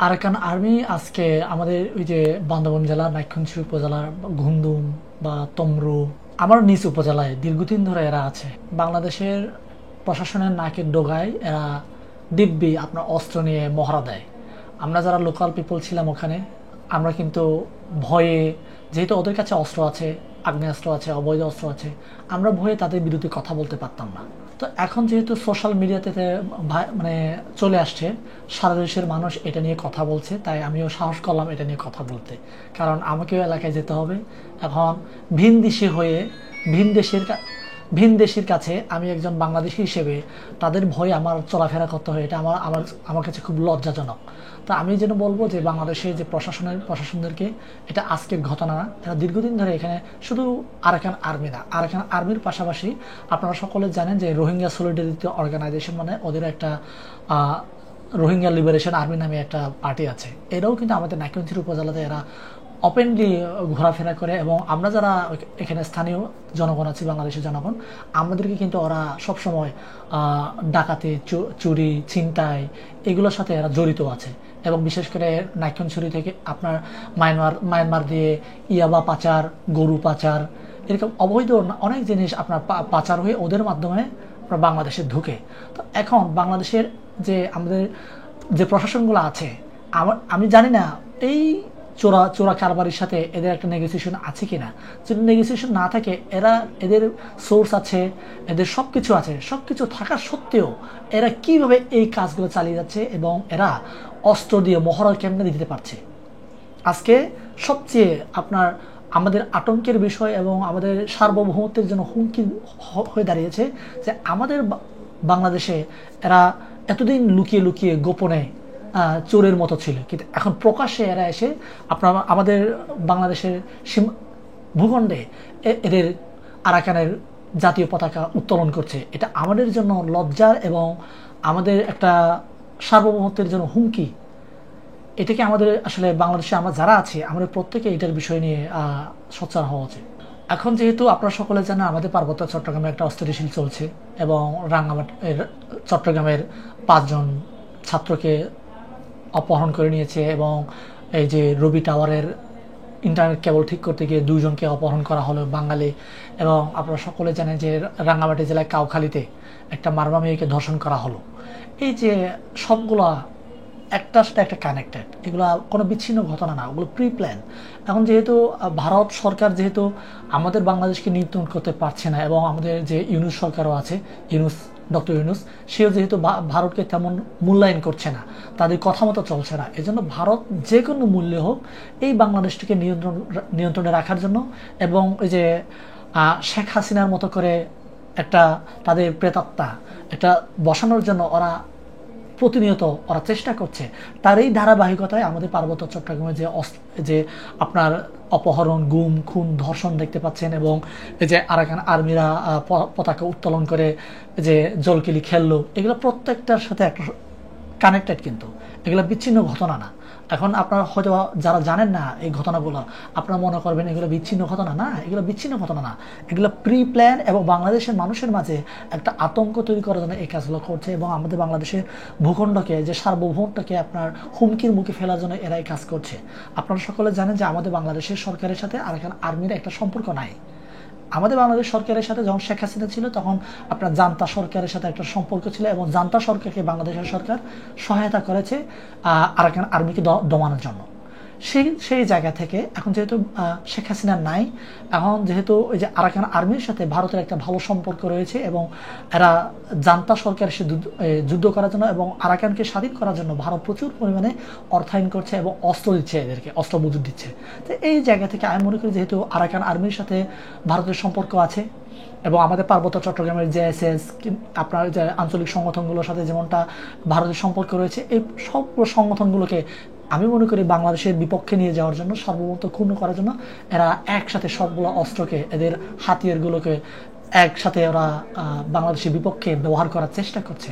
Arakan army আজকে আমাদের ওই যে বান্দরবান জেলার নাইক্ষ্যংছড়ি উপজেলার ঘুমদুম বা তমরু আমার নিজ উপজেলায় দীর্ঘদিন ধরে এরা আছে। বাংলাদেশের প্রশাসনের নাকের ডোগায় এরা দিব্যি আপনার অস্ত্র নিয়ে মহড়া দেয়। আমরা যারা লোকাল পিপল ছিলাম ওখানে, আমরা কিন্তু ভয়ে, যেহেতু ওদের কাছে অস্ত্র আছে, আগ্নেয়াস্ত্র আছে, অবৈধ অস্ত্র আছে, আমরা ভয়ে তাদের বিরুদ্ধে কথা বলতে পারতাম না। তো এখন যেহেতু সোশ্যাল মিডিয়াতে মানে চলে আসছে, সারা দেশের মানুষ এটা নিয়ে কথা বলছে, তাই আমিও সাহস করলাম এটা নিয়ে কথা বলতে। কারণ আমাকেও এলাকায় যেতে হবে। এখন ভিন দেশি হয়ে ভিন দেশের ভিন দেশের কাছে আমি একজন বাংলাদেশি হিসেবে তাদের ভয়ে আমার চলাফেরা করতে হয়, এটা আমার আমার আমার কাছে খুব লজ্জাজনক। তা আমি যেন বলবো যে বাংলাদেশের যে প্রশাসনদেরকে, এটা আজকের ঘটনা না, এরা দীর্ঘদিন ধরে এখানে শুধু আরাকান আর্মি না, আরাকান আর্মির পাশাপাশি আপনারা সকলে জানেন যে রোহিঙ্গা সলিডারিটি অর্গানাইজেশন, মানে ওদের একটা রোহিঙ্গা লিবারেশন আর্মি নামে একটা পার্টি আছে। এরাও কিন্তু আমাদের নাইক্ষ্যংছড়ি উপজেলাতে এরা ওপেনলি ঘোরাফেরা করে, এবং আমরা যারা এখানে স্থানীয় জনগণ আছি, বাংলাদেশের জনগণ, আমাদেরকে কিন্তু ওরা সবসময় ডাকাতি, চুরি, ছিনতাই এগুলোর সাথে এরা জড়িত আছে। এবং বিশেষ করে নাইক্ষ্যংছড়ি থেকে আপনার মায়ানমার দিয়ে ইয়াবা পাচার, গরু পাচার, এরকম অবৈধ অনেক জিনিস আপনার পাচার হয়ে ওদের মাধ্যমে আপনার বাংলাদেশে ঢুকে। তো এখন বাংলাদেশের যে আমাদের যে প্রশাসনগুলো আছে, আমি জানি না এই চোরা চোরা কারবারির সাথে এদের একটা নেগোসিয়েশন আছে কিনা। যদি নেগোসিয়েশন না থাকে, এদের সোর্স আছে, এদের সব কিছু আছে, সব কিছু থাকা সত্ত্বেও এরা কিভাবে এই কাজগুলো চালিয়ে যাচ্ছে এবং এরা অস্ত্র দিয়ে মহড়া কেমনে দিতে পারছে। আজকে সবচেয়ে আপনার আমাদের আতঙ্কের বিষয় এবং আমাদের সার্বভৌমত্বের জন্য হুমকি হয়ে দাঁড়িয়েছে যে আমাদের বাংলাদেশে এরা এতদিন লুকিয়ে লুকিয়ে গোপনে চোরের মতো ছিল, কিন্তু এখন প্রকাশ্যে এরা এসে আপনার আমাদের বাংলাদেশের ভূখণ্ডে এদের আরাকানের জাতীয় পতাকা উত্তোলন করছে। এটা আমাদের জন্য লজ্জার এবং আমাদের একটা সার্বভৌমত্বের জন্য হুমকি। এটাকে আমাদের আসলে বাংলাদেশে আমরা যারা আছি, আমাদের প্রত্যেকে এটার বিষয় নিয়ে সোচ্চার হওয়া উচিত। এখন যেহেতু আপনারা সকলে জানেন আমাদের পার্বত্য চট্টগ্রামে একটা অস্থিতিশীল চলছে, এবং চট্টগ্রামের 5 জন ছাত্রকে অপহরণ করে নিয়েছে, এবং এই যে রবি টাওয়ারের ইন্টারনেট কেবল ঠিক করতে গিয়ে 2 জনকে অপহরণ করা হলো বাঙালি। এবং আপনারা সকলে জানেন যে রাঙ্গামাটি জেলায় কাউখালীতে একটা মারমা মেয়েকে ধর্ষণ করা হলো। এই যে সবগুলা একটার সাথে একটা কানেক্টেড, এগুলো কোনো বিচ্ছিন্ন ঘটনা না, ওগুলো প্রি প্ল্যান। এখন যেহেতু ভারত সরকার যেহেতু আমাদের বাংলাদেশকে নিয়ন্ত্রণ করতে পারছে না, এবং আমাদের যে ইউনূস সরকারও আছে, ডক্টর ইউনূস, সেও যেহেতু ভারতকে তেমন মূল্যায়ন করছে না, তাদের কথা মতো চলছে না, এজন্য ভারত যে কোনো মূল্যে হোক এই বাংলাদেশটিকে নিয়ন্ত্রণে রাখার জন্য, এবং এই যে শেখ হাসিনার মতো করে একটা তাদের প্রেতাত্মা এটা বসানোর জন্য ওরা প্রতিনিয়ত ওরা চেষ্টা করছে। তার এই ধারাবাহিকতায় আমাদের পার্বত্য চট্টগ্রামে যে আপনার অপহরণ, গুম, খুন, ধর্ষণ দেখতে পাচ্ছেন, এবং এই যে আরাকান আর্মিরা পতাকা উত্তোলন করে যে জলকিলি খেললো, এগুলো প্রত্যেকটার সাথে একটা কানেক্টেড, কিন্তু এগুলো বিচ্ছিন্ন ঘটনা না। এখন আপনারা হয়তো যারা জানেন না এই ঘটনাগুলো, আপনারা মনে করবেন এগুলো বিচ্ছিন্ন ঘটনা না, এগুলো বিচ্ছিন্ন ঘটনা না, এগুলো প্রি প্ল্যান, এবং বাংলাদেশের মানুষের মাঝে একটা আতঙ্ক তৈরি করার জন্য এই কাজগুলো করছে, এবং আমাদের বাংলাদেশের ভূখণ্ডকে, যে সার্বভৌমত্বকে আপনার হুমকির মুখে ফেলার জন্য এরা এই কাজ করছে। আপনারা সকলে জানেন যে আমাদের বাংলাদেশের সরকারের সাথে আরাকান আর্মির একটা সম্পর্ক নাই। আমাদের বাংলাদেশ সরকারের সাথে যখন শেখ হাসিনা ছিল, তখন আপনার জান্তা সরকারের সাথে একটা সম্পর্ক ছিল, এবং জান্তা সরকারকে বাংলাদেশের সরকার সহায়তা করেছে আরাকান আর্মিকে দমানোর জন্য। সেই জায়গা থেকে এখন যেহেতু শেখ হাসিনা নাই, এখন যেহেতু ওই যে আরাকান আর্মির সাথে ভারতের একটা ভালো সম্পর্ক রয়েছে, এবং এরা জান্তা সরকারের সাথে যুদ্ধ করার জন্য এবং আরাকানকে স্বাধীন করার জন্য ভারত প্রচুর পরিমাণে অর্থায়ন করছে এবং অস্ত্র দিচ্ছে, এদেরকে অস্ত্র মজুদ দিচ্ছে। তো এই জায়গা থেকে আমি মনে করি যেহেতু আরাকান আর্মির সাথে ভারতের সম্পর্ক আছে, এবং আমাদের পার্বত্য চট্টগ্রামের জেএসএস, আপনার যে আঞ্চলিক সংগঠনগুলোর সাথে যেমনটা ভারতের সম্পর্ক রয়েছে, এই সব সংগঠনগুলোকে আমি মনে করি বাংলাদেশের বিপক্ষে নিয়ে যাওয়ার জন্য, সার্বভৌমত্ব ক্ষুণ্ণ করার জন্য এরা একসাথে সবগুলো অস্ত্রকে, এদের হাতিয়ারগুলোকে একসাথে ওরা বাংলাদেশের বিপক্ষে ব্যবহার করার চেষ্টা করছে।